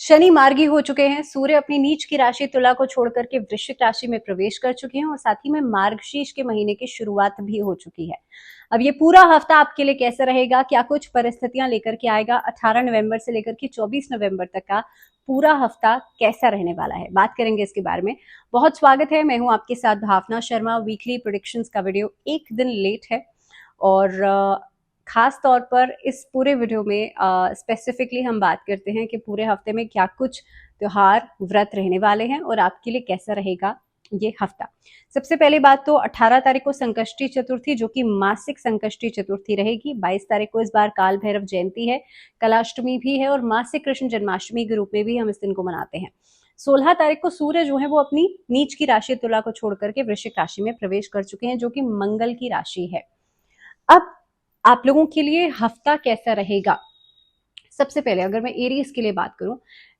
शनि मार्गी हो चुके हैं। सूर्य अपनी नीच की राशि तुला को छोड़कर के वृश्चिक राशि में प्रवेश कर चुके हैं और साथ ही में मार्गशीर्ष के महीने की शुरुआत भी हो चुकी है। अब ये पूरा हफ्ता आपके लिए कैसा रहेगा, क्या कुछ परिस्थितियां लेकर के आएगा, 18 नवंबर से लेकर के 24 नवंबर तक का पूरा हफ्ता कैसा रहने वाला है, बात करेंगे इसके बारे में। बहुत स्वागत है, मैं हूं आपके साथ भावना शर्मा। वीकली प्रेडिक्शंस का वीडियो एक दिन लेट है और खास तौर पर इस पूरे वीडियो में स्पेसिफिकली हम बात करते हैं कि पूरे हफ्ते में क्या कुछ त्योहार व्रत रहने वाले हैं और आपके लिए कैसा रहेगा ये हफ्ता। सबसे पहली बात तो 18 तारीख को संकष्टी चतुर्थी, जो कि मासिक संकष्टी चतुर्थी रहेगी। 22 तारीख को इस बार काल भैरव जयंती है, कलाष्टमी भी है और मासिक कृष्ण जन्माष्टमी के रूप में भी हम इस दिन को मनाते हैं। 16 तारीख को सूर्य जो है वो अपनी नीच की राशि तुला को छोड़ करके वृश्चिक राशि में प्रवेश कर चुके हैं, जो कि मंगल की राशि है। अब आप लोगों के लिए हफ्ता कैसा रहेगा। सबसे पहले अगर मैं एरीज के लिए बात करूं,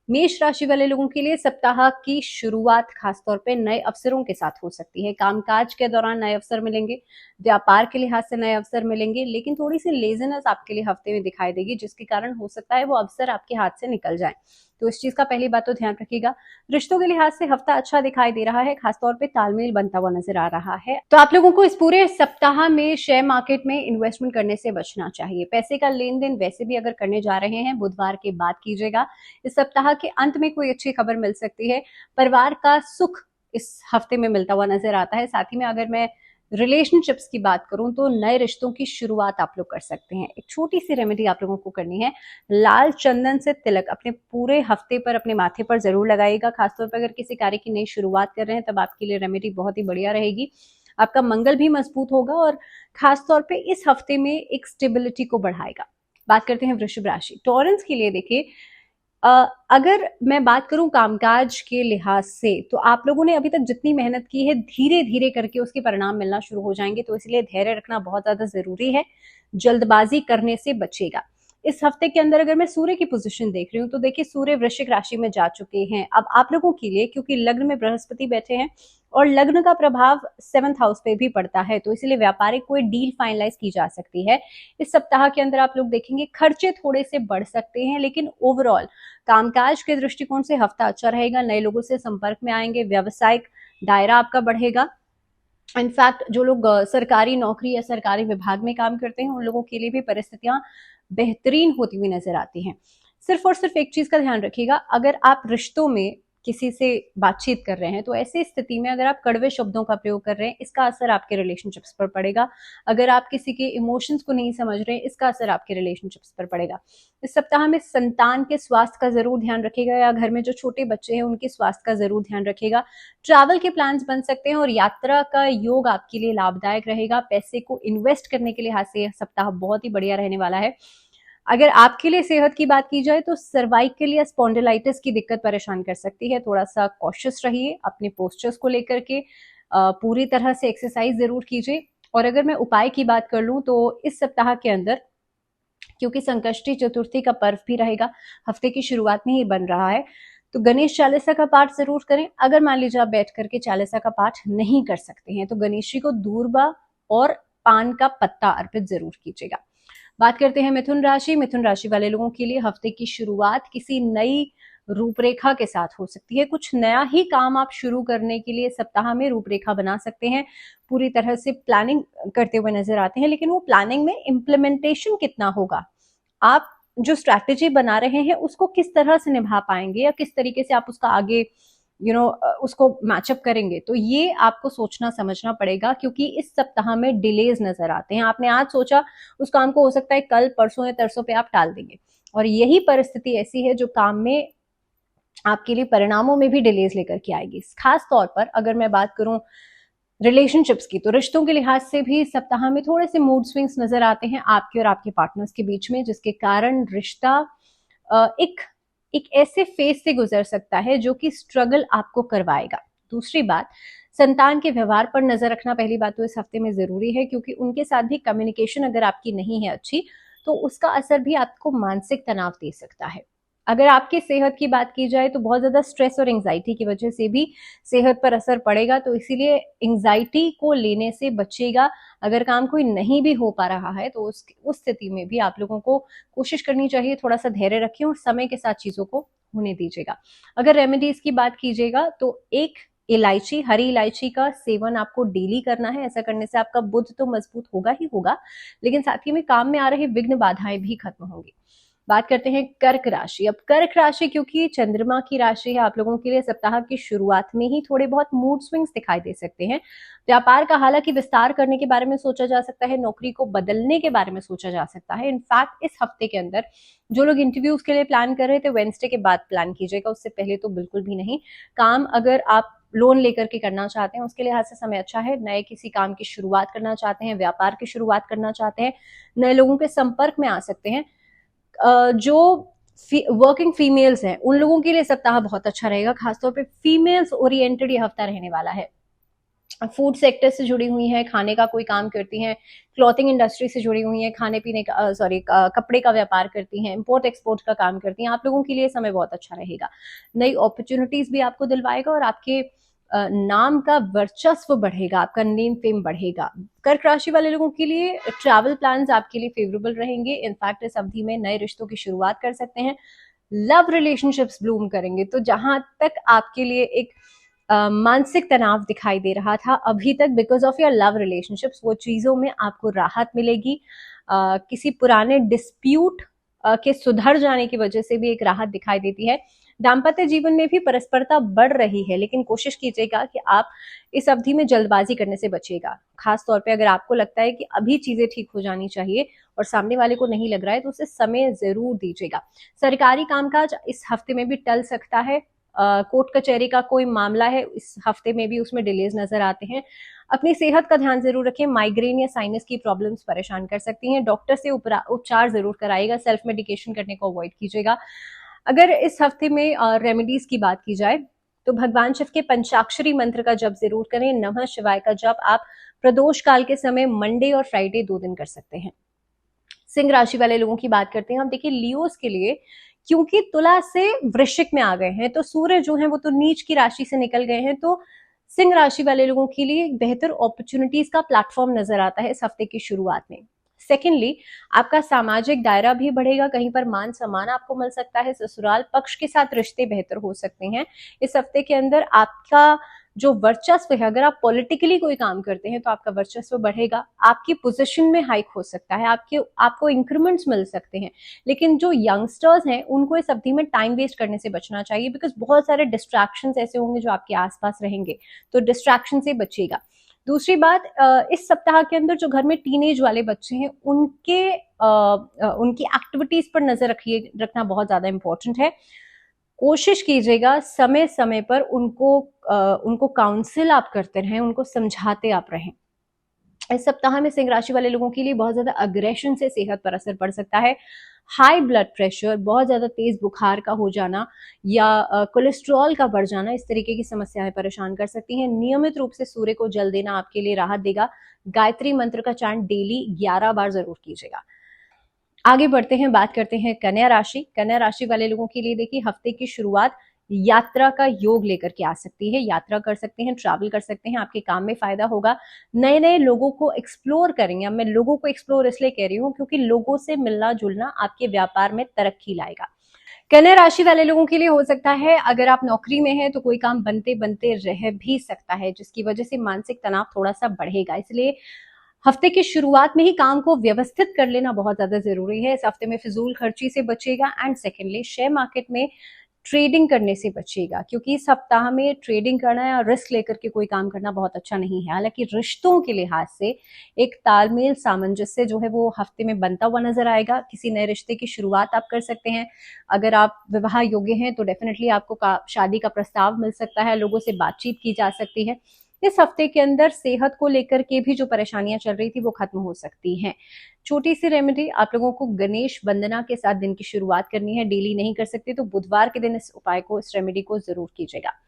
मेष राशि वाले लोगों के लिए सप्ताह की शुरुआत खासतौर पे नए अवसरों के साथ हो सकती है। कामकाज के दौरान नए अवसर मिलेंगे, व्यापार के लिहाज से नए अवसर मिलेंगे, लेकिन थोड़ी सी लेजीनेस आपके लिए हफ्ते में दिखाई देगी, जिसके कारण हो सकता है वो अवसर आपके हाथ से निकल जाए। तो इस चीज का पहली बात तो ध्यान रखिएगा। रिश्तों के लिहाज से हफ्ता अच्छा दिखाई दे रहा है, खासतौर पे तालमेल बनता हुआ नजर आ रहा है। तो आप लोगों को इस पूरे सप्ताह में शेयर मार्केट में इन्वेस्टमेंट करने से बचना चाहिए। पैसे का लेन देन वैसे भी अगर करने जा रहे हैं, बुधवार के बाद कीजिएगा। इस सप्ताह के अंत में कोई अच्छी खबर मिल सकती है। परिवार का सुख इस हफ्ते में मिलता हुआ नजर आता है। साथ ही में अगर मैं रिलेशनशिप्स की बात करूं तो नए रिश्तों की शुरुआत आप लोग कर सकते हैं। एक छोटी सी रेमेडी आप लोगों को करनी है। लाल चंदन से तिलक अपने पूरे हफ्ते पर अपने माथे पर जरूर लगाइएगा। खासतौर पर अगर किसी कार्य की नई शुरुआत कर रहे हैं तब आपके लिए रेमेडी बहुत ही बढ़िया रहेगी। आपका मंगल भी मजबूत होगा और खासतौर पे इस हफ्ते में एक स्टेबिलिटी को बढ़ाएगा। बात करते हैं वृषभ राशि टॉरेंस के लिए। देखिए, अगर मैं बात करूं कामकाज के लिहाज से, तो आप लोगों ने अभी तक जितनी मेहनत की है धीरे धीरे करके उसके परिणाम मिलना शुरू हो जाएंगे, तो इसलिए धैर्य रखना बहुत ज्यादा जरूरी है। जल्दबाजी करने से बचेगा। इस हफ्ते के अंदर अगर मैं सूर्य की पोजीशन देख रही हूँ तो देखिए, सूर्य वृश्चिक राशि में जा चुके हैं। अब आप लोगों के लिए, क्योंकि लग्न में बृहस्पति बैठे हैं और लग्न का प्रभाव 7th हाउस पे भी पड़ता है, तो इसलिए व्यापारिक कोई डील फाइनलाइज की जा सकती है। इस सप्ताह के अंदर आप लोग देखेंगे खर्चे थोड़े से बढ़ सकते हैं, लेकिन ओवरऑल कामकाज के दृष्टिकोण से हफ्ता अच्छा रहेगा। नए लोगों से संपर्क में आएंगे, व्यवसायिक दायरा आपका बढ़ेगा। इनफैक्ट जो लोग सरकारी नौकरी या सरकारी विभाग में काम करते हैं, उन लोगों के लिए भी परिस्थितियां बेहतरीन होती हुई नजर आती हैं। सिर्फ और सिर्फ एक चीज का ध्यान रखिएगा, अगर आप रिश्तों में किसी से बातचीत कर रहे हैं तो ऐसी स्थिति में अगर आप कड़वे शब्दों का प्रयोग कर रहे हैं, इसका असर आपके रिलेशनशिप्स पर पड़ेगा। अगर आप किसी के इमोशंस को नहीं समझ रहे हैं, इसका असर आपके रिलेशनशिप्स पर पड़ेगा। इस सप्ताह में संतान के स्वास्थ्य का जरूर ध्यान रखिएगा, या घर में जो छोटे बच्चे हैं उनके स्वास्थ्य का जरूर ध्यान रखिएगा। ट्रैवल के प्लान्स बन सकते हैं और यात्रा का योग आपके लिए लाभदायक रहेगा। पैसे को इन्वेस्ट करने के लिहाज से यह सप्ताह बहुत ही बढ़िया रहने वाला है। अगर आपके लिए सेहत की बात की जाए तो सर्वाइकल या स्पॉन्डिलाइटिस की दिक्कत परेशान कर सकती है। थोड़ा सा कॉशियस रहिए अपने पोस्चर्स को लेकर के। पूरी तरह से एक्सरसाइज जरूर कीजिए। और अगर मैं उपाय की बात कर लूं तो इस सप्ताह के अंदर, क्योंकि संकष्टी चतुर्थी का पर्व भी रहेगा, हफ्ते की शुरुआत में ही बन रहा है, तो गणेश चालीसा का पाठ जरूर करें। अगर मान लीजिए आप बैठ करके चालीसा का पाठ नहीं कर सकते हैं तो गणेश जी को दूर्वा और पान का पत्ता अर्पित जरूर कीजिएगा। बात करते हैं मिथुन राशि। मिथुन राशि वाले लोगों के लिए हफ्ते की शुरुआत किसी नई रूपरेखा के साथ हो सकती है। कुछ नया ही काम आप शुरू करने के लिए सप्ताह में रूपरेखा बना सकते हैं। पूरी तरह से प्लानिंग करते हुए नजर आते हैं, लेकिन वो प्लानिंग में इम्प्लीमेंटेशन कितना होगा, आप जो स्ट्रैटेजी बना रहे हैं उसको किस तरह से निभा पाएंगे या किस तरीके से आप उसका आगे उसको मैचअप करेंगे, तो ये आपको सोचना समझना पड़ेगा। क्योंकि इस सप्ताह में डिलेज नजर आते हैं। आपने आज सोचा, उस काम को हो सकता है कल, परसों या तरसों पे आप टाल देंगे, और यही परिस्थिति ऐसी है जो काम में आपके लिए परिणामों में भी डिलेज लेकर के आएगी। खास तौर पर अगर मैं बात करूं रिलेशनशिप्स की, तो रिश्तों के लिहाज से भी सप्ताह में थोड़े से मूड स्विंग्स नजर आते हैं आपके और आपके पार्टनर्स के बीच में, जिसके कारण रिश्ता एक ऐसे फेज से गुजर सकता है जो कि स्ट्रगल आपको करवाएगा। दूसरी बात, संतान के व्यवहार पर नजर रखना पहली बात तो इस हफ्ते में जरूरी है, क्योंकि उनके साथ भी कम्युनिकेशन अगर आपकी नहीं है अच्छी तो उसका असर भी आपको मानसिक तनाव दे सकता है। अगर आपकी सेहत की बात की जाए तो बहुत ज्यादा स्ट्रेस और एंजाइटी की वजह से भी सेहत पर असर पड़ेगा, तो इसीलिए एंजाइटी को लेने से बचेगा। अगर काम कोई नहीं भी हो पा रहा है तो उस स्थिति में भी आप लोगों को कोशिश करनी चाहिए थोड़ा सा धैर्य रखें और समय के साथ चीजों को होने दीजिएगा। अगर रेमेडीज की बात कीजिएगा तो एक इलायची, हरी इलायची का सेवन आपको डेली करना है। ऐसा करने से आपका बुध तो मजबूत होगा ही होगा, लेकिन साथ ही में काम में आ रही विघ्न बाधाएं भी खत्म होंगी। बात करते हैं कर्क राशि। अब कर्क राशि क्योंकि चंद्रमा की राशि है, आप लोगों के लिए सप्ताह की शुरुआत में ही थोड़े बहुत मूड स्विंग्स दिखाई दे सकते हैं। व्यापार का हालांकि विस्तार करने के बारे में सोचा जा सकता है, नौकरी को बदलने के बारे में सोचा जा सकता है। इनफैक्ट इस हफ्ते के अंदर जो लोग इंटरव्यूज के लिए प्लान कर रहे थे, वेडनेसडे के बाद प्लान कीजिएगा, उससे पहले तो बिल्कुल भी नहीं। काम अगर आप लोन लेकर के करना चाहते हैं, उसके लिहाज से समय अच्छा है। नए किसी काम की शुरुआत करना चाहते हैं, व्यापार की शुरुआत करना चाहते हैं, नए लोगों के संपर्क में आ सकते हैं। जो वर्किंग फीमेल्स हैं उन लोगों के लिए सप्ताह बहुत अच्छा रहेगा। खासतौर पे फीमेल्स ओरिएंटेड ये हफ्ता रहने वाला है। फूड सेक्टर से जुड़ी हुई हैं, खाने का कोई काम करती हैं, क्लॉथिंग इंडस्ट्री से जुड़ी हुई हैं, खाने पीने का कपड़े का व्यापार करती हैं, इंपोर्ट एक्सपोर्ट का काम करती हैं, आप लोगों के लिए समय बहुत अच्छा रहेगा। नई अपॉर्चुनिटीज भी आपको दिलवाएगा और आपके नाम का वर्चस्व बढ़ेगा, आपका नेम फेम बढ़ेगा। कर्क राशि वाले लोगों के लिए ट्रैवल प्लान्स आपके लिए फेवरेबल रहेंगे। इनफैक्ट इस अवधि में नए रिश्तों की शुरुआत कर सकते हैं, लव रिलेशनशिप्स ब्लूम करेंगे। तो जहां तक आपके लिए एक मानसिक तनाव दिखाई दे रहा था अभी तक because of your love relationships, वो चीजों में आपको राहत मिलेगी। किसी पुराने डिस्प्यूट के सुधर जाने की वजह से भी एक राहत दिखाई देती है। दाम्पत्य जीवन में भी परस्परता बढ़ रही है, लेकिन कोशिश कीजिएगा कि आप इस अवधि में जल्दबाजी करने से बचिएगा। खास तौर पे अगर आपको लगता है कि अभी चीजें ठीक हो जानी चाहिए और सामने वाले को नहीं लग रहा है, तो उसे समय जरूर दीजिएगा। सरकारी कामकाज इस हफ्ते में भी टल सकता है। कोर्ट कचहरी का कोई मामला है, इस हफ्ते में भी उसमें डिलेज नजर आते हैं। अपनी सेहत का ध्यान जरूर रखें। माइग्रेन या साइनस की प्रॉब्लम्स परेशान कर सकती हैं। डॉक्टर से उपचार जरूर कराइएगा, सेल्फ मेडिकेशन करने को अवॉइड कीजिएगा। अगर इस हफ्ते में रेमेडीज की बात की जाए तो भगवान शिव के पंचाक्षरी मंत्र का जप जरूर करें। नमः शिवाय का जप आप प्रदोष काल के समय मंडे और फ्राइडे 2 दिन कर सकते हैं। सिंह राशि वाले लोगों की बात करते हैं। हम देखिए लियोस के लिए क्योंकि तुला से वृश्चिक में आ गए हैं, तो सूर्य जो है वो तो नीच की राशि से निकल गए हैं, तो सिंह राशि वाले लोगों के लिए एक बेहतर अपॉर्चुनिटीज का प्लेटफॉर्म नजर आता है इस हफ्ते की शुरुआत में। सेकेंडली, आपका सामाजिक दायरा भी बढ़ेगा, कहीं पर मान सम्मान आपको मिल सकता है। ससुराल पक्ष के साथ रिश्ते बेहतर हो सकते हैं इस हफ्ते के अंदर। आपका जो वर्चस्व है, अगर आप पॉलिटिकली कोई काम करते हैं तो आपका वर्चस्व बढ़ेगा, आपकी पोजीशन में हाइक हो सकता है, आपको इंक्रीमेंट्स मिल सकते हैं। लेकिन जो यंगस्टर्स हैं उनको इस अवधि में टाइम वेस्ट करने से बचना चाहिए, बिकॉज बहुत सारे डिस्ट्रैक्शंस ऐसे होंगे जो आपके आसपास रहेंगे, तो डिस्ट्रैक्शन से बचिएगा। दूसरी बात, इस सप्ताह के अंदर जो घर में टीनेज वाले बच्चे हैं उनकी एक्टिविटीज पर नजर रखना बहुत ज्यादा इंपॉर्टेंट है। कोशिश कीजिएगा समय समय पर उनको काउंसिल आप करते रहें, उनको समझाते आप रहें। इस सप्ताह में सिंह राशि वाले लोगों के लिए बहुत ज्यादा अग्रेशन से सेहत पर असर पड़ सकता है। हाई ब्लड प्रेशर, बहुत ज्यादा तेज बुखार का हो जाना या कोलेस्ट्रॉल का बढ़ जाना, इस तरीके की समस्याएं परेशान कर सकती हैं। नियमित रूप से सूर्य को जल देना आपके लिए राहत देगा। गायत्री मंत्र का चांट डेली 11 बार जरूर कीजिएगा। आगे बढ़ते हैं, बात करते हैं कन्या राशि। कन्या राशि वाले लोगों के लिए देखिए हफ्ते की शुरुआत यात्रा का योग लेकर के आ सकती है। यात्रा कर सकते हैं, ट्रैवल कर सकते हैं, आपके काम में फायदा होगा। नए नए लोगों को एक्सप्लोर करेंगे। अब मैं लोगों को एक्सप्लोर इसलिए कह रही हूँ क्योंकि लोगों से मिलना जुलना आपके व्यापार में तरक्की लाएगा। कन्या राशि वाले लोगों के लिए हो सकता है अगर आप नौकरी में हैं तो कोई काम बनते बनते रह भी सकता है, जिसकी वजह से मानसिक तनाव थोड़ा सा बढ़ेगा। इसलिए हफ्ते की शुरुआत में ही काम को व्यवस्थित कर लेना बहुत ज्यादा जरूरी है। इस हफ्ते में फिजूल खर्ची से बचेगा। एंड सेकेंडली, शेयर मार्केट में ट्रेडिंग करने से बचिएगा, क्योंकि इस सप्ताह में ट्रेडिंग करना या रिस्क लेकर के कोई काम करना बहुत अच्छा नहीं है। हालांकि रिश्तों के लिहाज से एक तालमेल सामंजस्य जो है वो हफ्ते में बनता हुआ नजर आएगा। किसी नए रिश्ते की शुरुआत आप कर सकते हैं। अगर आप विवाह योग्य हैं तो डेफिनेटली आपको शादी का प्रस्ताव मिल सकता है, लोगों से बातचीत की जा सकती है। इस हफ्ते के अंदर सेहत को लेकर के भी जो परेशानियां चल रही थी वो खत्म हो सकती हैं। छोटी सी रेमेडी, आप लोगों को गणेश वंदना के साथ दिन की शुरुआत करनी है। डेली नहीं कर सकते तो बुधवार के दिन इस उपाय को, इस रेमेडी को जरूर कीजिएगा।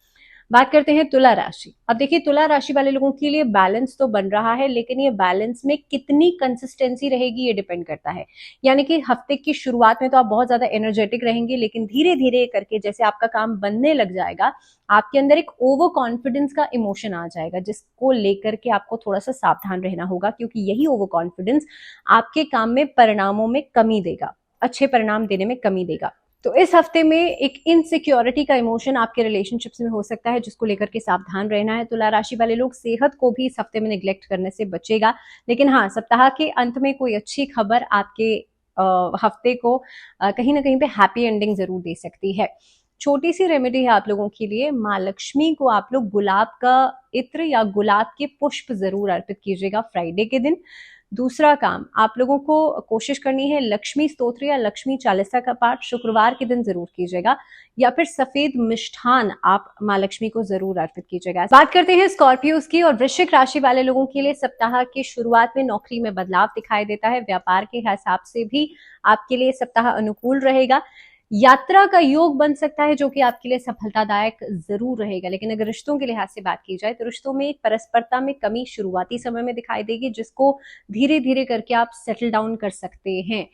बात करते हैं तुला राशि। अब देखिए तुला राशि वाले लोगों के लिए बैलेंस तो बन रहा है, लेकिन ये बैलेंस में कितनी कंसिस्टेंसी रहेगी ये डिपेंड करता है। यानी कि हफ्ते की शुरुआत में तो आप बहुत ज्यादा एनर्जेटिक रहेंगे, लेकिन धीरे धीरे करके जैसे आपका काम बनने लग जाएगा, आपके अंदर एक ओवर कॉन्फिडेंस का इमोशन आ जाएगा, जिसको लेकर के आपको थोड़ा सा सावधान रहना होगा, क्योंकि यही ओवर कॉन्फिडेंस आपके काम में परिणामों में कमी देगा, अच्छे परिणाम देने में कमी देगा। तो इस हफ्ते में एक इनसिक्योरिटी का इमोशन आपके रिलेशनशिप्स में हो सकता है, जिसको लेकर के सावधान रहना है। तुला राशि वाले लोग सेहत को भी इस हफ्ते में निग्लेक्ट करने से बचेगा, लेकिन हाँ, सप्ताह के अंत में कोई अच्छी खबर आपके हफ्ते को कहीं ना कहीं पे हैप्पी एंडिंग जरूर दे सकती है। छोटी सी रेमेडी है आप लोगों के लिए, माँ लक्ष्मी को आप लोग गुलाब का इत्र या गुलाब के पुष्प जरूर अर्पित कीजिएगा फ्राइडे के दिन। दूसरा काम, आप लोगों को कोशिश करनी है लक्ष्मी स्तोत्र या लक्ष्मी चालीसा का पाठ शुक्रवार के दिन जरूर कीजिएगा, या फिर सफेद मिष्ठान आप माँ लक्ष्मी को जरूर अर्पित कीजिएगा। बात करते हैं स्कॉर्पियोज की, और वृश्चिक राशि वाले लोगों के लिए सप्ताह की शुरुआत में नौकरी में बदलाव दिखाई देता है। व्यापार के हिसाब से भी आपके लिए सप्ताह अनुकूल रहेगा। यात्रा का योग बन सकता है, जो कि आपके लिए सफलतादायक जरूर रहेगा। लेकिन अगर रिश्तों के लिहाज से बात की जाए तो रिश्तों में एक परस्परता में कमी शुरुआती समय में दिखाई देगी, जिसको धीरे धीरे करके आप सेटल डाउन कर सकते हैं।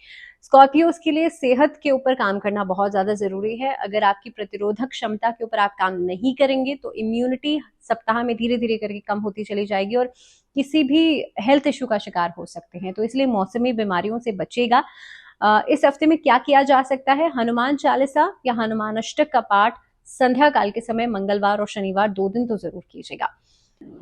स्कॉर्पियोस के लिए सेहत के ऊपर काम करना बहुत ज्यादा जरूरी है। अगर आपकी प्रतिरोधक क्षमता के ऊपर आप काम नहीं करेंगे तो इम्यूनिटी सप्ताह में धीरे धीरे करके कम होती चली जाएगी और किसी भी हेल्थ इश्यू का शिकार हो सकते हैं। तो इसलिए मौसमी बीमारियों से बचेगा। इस हफ्ते में क्या किया जा सकता है? हनुमान चालीसा या हनुमान अष्टक का पाठ संध्या काल के समय मंगलवार और शनिवार 2 दिन तो जरूर कीजिएगा।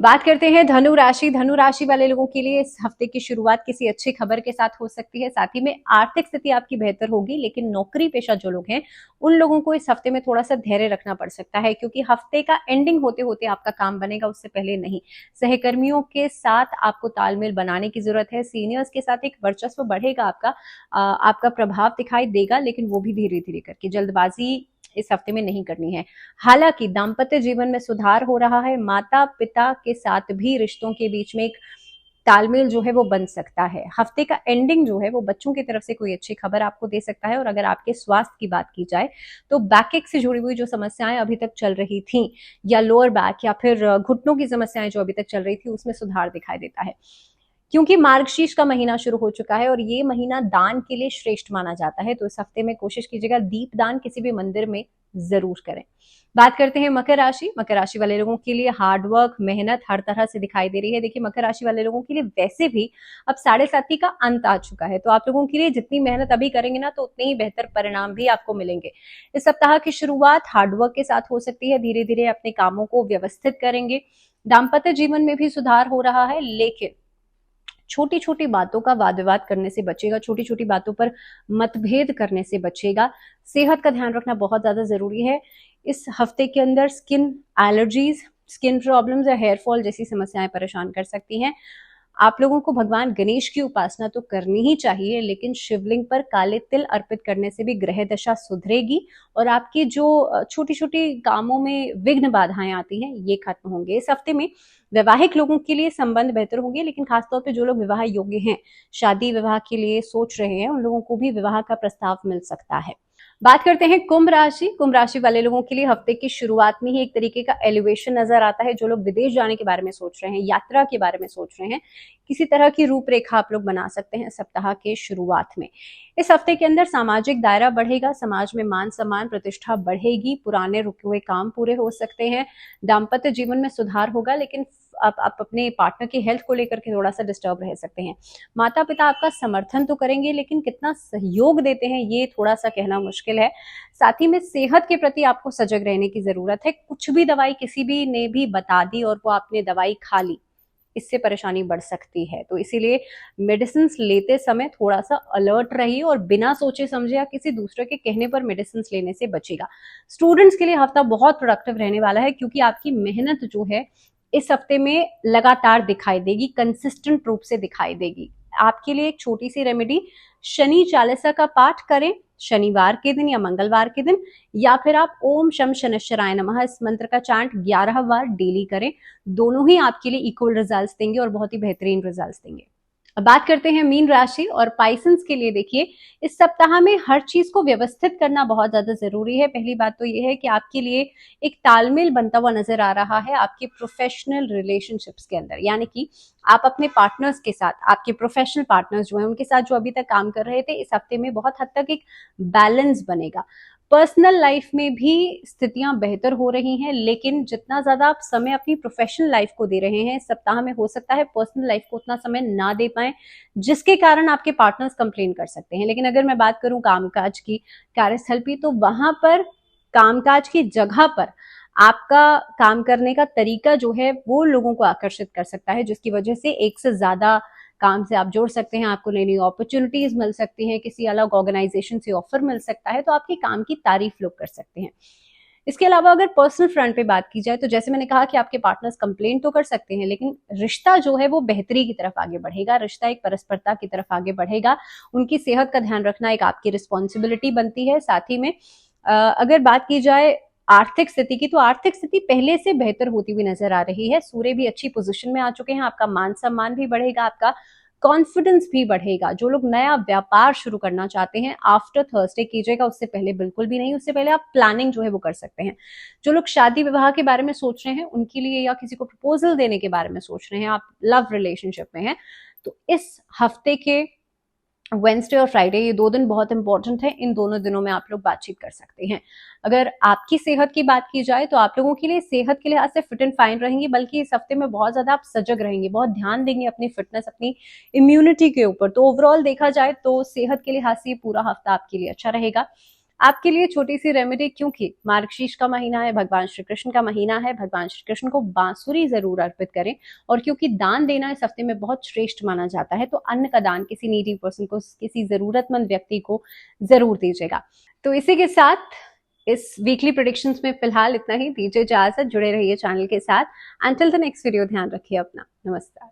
बात करते हैं धनु राशि। धनु राशि वाले लोगों के लिए इस हफ्ते की शुरुआत किसी अच्छी खबर के साथ हो सकती है। साथ ही में आर्थिक स्थिति आपकी बेहतर होगी, लेकिन नौकरी पेशा जो लोग हैं उन लोगों को इस हफ्ते में थोड़ा सा धैर्य रखना पड़ सकता है, क्योंकि हफ्ते का एंडिंग होते होते आपका काम बनेगा, उससे पहले नहीं। सहकर्मियों के साथ आपको तालमेल बनाने की जरूरत है। सीनियर्स के साथ एक वर्चस्व बढ़ेगा आपका, आपका प्रभाव दिखाई देगा, लेकिन वो भी धीरे धीरे करके। जल्दबाजी इस हफ्ते में नहीं करनी है। हालांकि दाम्पत्य जीवन में सुधार हो रहा है। माता पिता के साथ भी रिश्तों के बीच में एक तालमेल जो है वो बन सकता है। हफ्ते का एंडिंग जो है वो बच्चों की तरफ से कोई अच्छी खबर आपको दे सकता है। और अगर आपके स्वास्थ्य की बात की जाए तो बैक से जुड़ी हुई जो समस्याएं अभी तक चल रही थी, या लोअर बैक या फिर घुटनों की समस्याएं जो अभी तक चल रही थी, उसमें सुधार दिखाई देता है। क्योंकि मार्गशीर्ष का महीना शुरू हो चुका है और ये महीना दान के लिए श्रेष्ठ माना जाता है, तो इस हफ्ते में कोशिश कीजिएगा दीप दान किसी भी मंदिर में जरूर करें। बात करते हैं मकर राशि। मकर राशि वाले लोगों के लिए हार्डवर्क, मेहनत हर तरह से दिखाई दे रही है। देखिए, मकर राशि वाले लोगों के लिए वैसे भी अब 7.5 का अंत आ चुका है, तो आप लोगों के लिए जितनी मेहनत अभी करेंगे ना, तो उतने ही बेहतर परिणाम भी आपको मिलेंगे। इस सप्ताह की शुरुआत हार्डवर्क के साथ हो सकती है। धीरे धीरे अपने कामों को व्यवस्थित करेंगे। दाम्पत्य जीवन में भी सुधार हो रहा है, लेकिन छोटी छोटी बातों का वाद विवाद करने से बचेगा। छोटी छोटी बातों पर मतभेद करने से बचेगा। सेहत का ध्यान रखना बहुत ज्यादा जरूरी है। इस हफ्ते के अंदर स्किन एलर्जीज, स्किन प्रॉब्लम्स या हेयर फॉल जैसी समस्याएं परेशान कर सकती हैं। आप लोगों को भगवान गणेश की उपासना तो करनी ही चाहिए, लेकिन शिवलिंग पर काले तिल अर्पित करने से भी ग्रह दशा सुधरेगी और आपकी जो छोटी छोटी कामों में विघ्न बाधाएं आती हैं, ये खत्म होंगे। इस हफ्ते में वैवाहिक लोगों के लिए संबंध बेहतर होंगे, लेकिन खासतौर पे जो लोग विवाह योग्य हैं, शादी विवाह के लिए सोच रहे हैं, उन लोगों को भी विवाह का प्रस्ताव मिल सकता है। बात करते हैं कुंभ राशि। कुंभ राशि वाले लोगों के लिए हफ्ते की शुरुआत में ही एक तरीके का एलिवेशन नजर आता है। जो लोग विदेश जाने के बारे में सोच रहे हैं, यात्रा के बारे में सोच रहे हैं, किसी तरह की रूपरेखा आप लोग बना सकते हैं सप्ताह के शुरुआत में। इस हफ्ते के अंदर सामाजिक दायरा बढ़ेगा, समाज में मान सम्मान प्रतिष्ठा बढ़ेगी, पुराने रुके हुए काम पूरे हो सकते हैं। दाम्पत्य जीवन में सुधार होगा, लेकिन आप अपने पार्टनर की हेल्थ को लेकर के थोड़ा सा डिस्टर्ब रह सकते हैं। माता पिता आपका समर्थन तो करेंगे, लेकिन कितना सहयोग देते हैं ये थोड़ा सा कहना मुश्किल है। साथ ही में सेहत के प्रति आपको सजग रहने की जरूरत है। कुछ भी दवाई किसी भी ने भी बता दी और वो आपने दवाई खा ली, इससे परेशानी बढ़ सकती है। तो इसीलिए मेडिसिन लेते समय थोड़ा सा अलर्ट रहिए और बिना सोचे समझे या किसी दूसरे के कहने पर मेडिसिन लेने से बचेगा। स्टूडेंट्स के लिए हफ्ता बहुत प्रोडक्टिव रहने वाला है, क्योंकि आपकी मेहनत जो है इस हफ्ते में लगातार दिखाई देगी, कंसिस्टेंट रूप से दिखाई देगी। आपके लिए एक छोटी सी रेमेडी, शनि चालीसा का पाठ करें शनिवार के दिन या मंगलवार के दिन, या फिर आप ओम शम शनिश्चराय नमः इस मंत्र का चांट 11 बार डेली करें। दोनों ही आपके लिए इक्वल रिजल्ट्स देंगे और बहुत ही बेहतरीन रिजल्ट्स देंगे। अब बात करते हैं मीन राशि और पाइसेंस के लिए। देखिए, इस सप्ताह में हर चीज को व्यवस्थित करना बहुत ज्यादा जरूरी है। पहली बात तो यह है कि आपके लिए एक तालमेल बनता हुआ नजर आ रहा है आपके प्रोफेशनल रिलेशनशिप्स के अंदर, यानी कि आप अपने पार्टनर्स के साथ, आपके प्रोफेशनल पार्टनर्स जो है उनके साथ जो अभी तक काम कर रहे थे, इस हफ्ते में बहुत हद तक एक बैलेंस बनेगा। पर्सनल लाइफ में भी स्थितियां बेहतर हो रही हैं, लेकिन जितना ज्यादा आप समय अपनी प्रोफेशनल लाइफ को दे रहे हैं सप्ताह में, हो सकता है पर्सनल लाइफ को उतना समय ना दे पाए, जिसके कारण आपके पार्टनर्स कंप्लेन कर सकते हैं। लेकिन अगर मैं बात करूं कामकाज की, कार्यस्थल की, तो वहां पर कामकाज की जगह पर आपका काम करने का तरीका जो है वो लोगों को आकर्षित कर सकता है, जिसकी वजह से एक से ज्यादा काम से आप जोड़ सकते हैं, आपको नई नई अपॉर्चुनिटीज मिल सकती हैं, किसी अलग ऑर्गेनाइजेशन से ऑफर मिल सकता है, तो आपके काम की तारीफ लोग कर सकते हैं। इसके अलावा अगर पर्सनल फ्रंट पे बात की जाए तो जैसे मैंने कहा कि आपके पार्टनर्स कंप्लेन तो कर सकते हैं, लेकिन रिश्ता जो है वो बेहतरी की तरफ आगे बढ़ेगा, रिश्ता एक परस्परता की तरफ आगे बढ़ेगा। उनकी सेहत का ध्यान रखना एक आपकी रिस्पॉन्सिबिलिटी बनती है। साथ ही में अगर बात की जाए आर्थिक स्थिति की, तो आर्थिक स्थिति पहले से बेहतर होती हुई नजर आ रही है। सूर्य भी अच्छी पोजीशन में आ चुके हैं, आपका मान सम्मान भी बढ़ेगा, आपका कॉन्फिडेंस भी बढ़ेगा। जो लोग नया व्यापार शुरू करना चाहते हैं आफ्टर थर्सडे कीजिएगा, उससे पहले बिल्कुल भी नहीं। उससे पहले आप प्लानिंग जो है वो कर सकते हैं। जो लोग शादी विवाह के बारे में सोच रहे हैं उनके लिए, या किसी को प्रपोजल देने के बारे में सोच रहे हैं, आप लव रिलेशनशिप में हैं, तो इस हफ्ते के वेंसडे और फ्राइडे, ये 2 दिन बहुत इंपॉर्टेंट है। इन दोनों दिनों में आप लोग बातचीत कर सकते हैं। अगर आपकी सेहत की बात की जाए तो आप लोगों के लिए सेहत के लिहाज से फिट एंड फाइन रहेंगी, बल्कि इस हफ्ते में बहुत ज्यादा आप सजग रहेंगे, बहुत ध्यान देंगे अपनी फिटनेस, अपनी इम्यूनिटी के ऊपर। तो ओवरऑल देखा जाए तो सेहत के लिहाज से पूरा हफ्ता आपके लिए अच्छा रहेगा। आपके लिए छोटी सी रेमेडी, क्योंकि मार्गशीर्ष का महीना है, भगवान श्री कृष्ण का महीना है, भगवान श्री कृष्ण को बांसुरी जरूर अर्पित करें। और क्योंकि दान देना इस हफ्ते में बहुत श्रेष्ठ माना जाता है, तो अन्न का दान किसी नीडी पर्सन को, किसी जरूरतमंद व्यक्ति को जरूर दीजिएगा। तो इसी के साथ इस वीकली प्रेडिक्शंस में फिलहाल इतना ही। दीजिए इजाजत, जुड़े रहिए चैनल के साथ। अंटिल द नेक्स्ट वीडियो, ध्यान रखिए अपना। नमस्कार।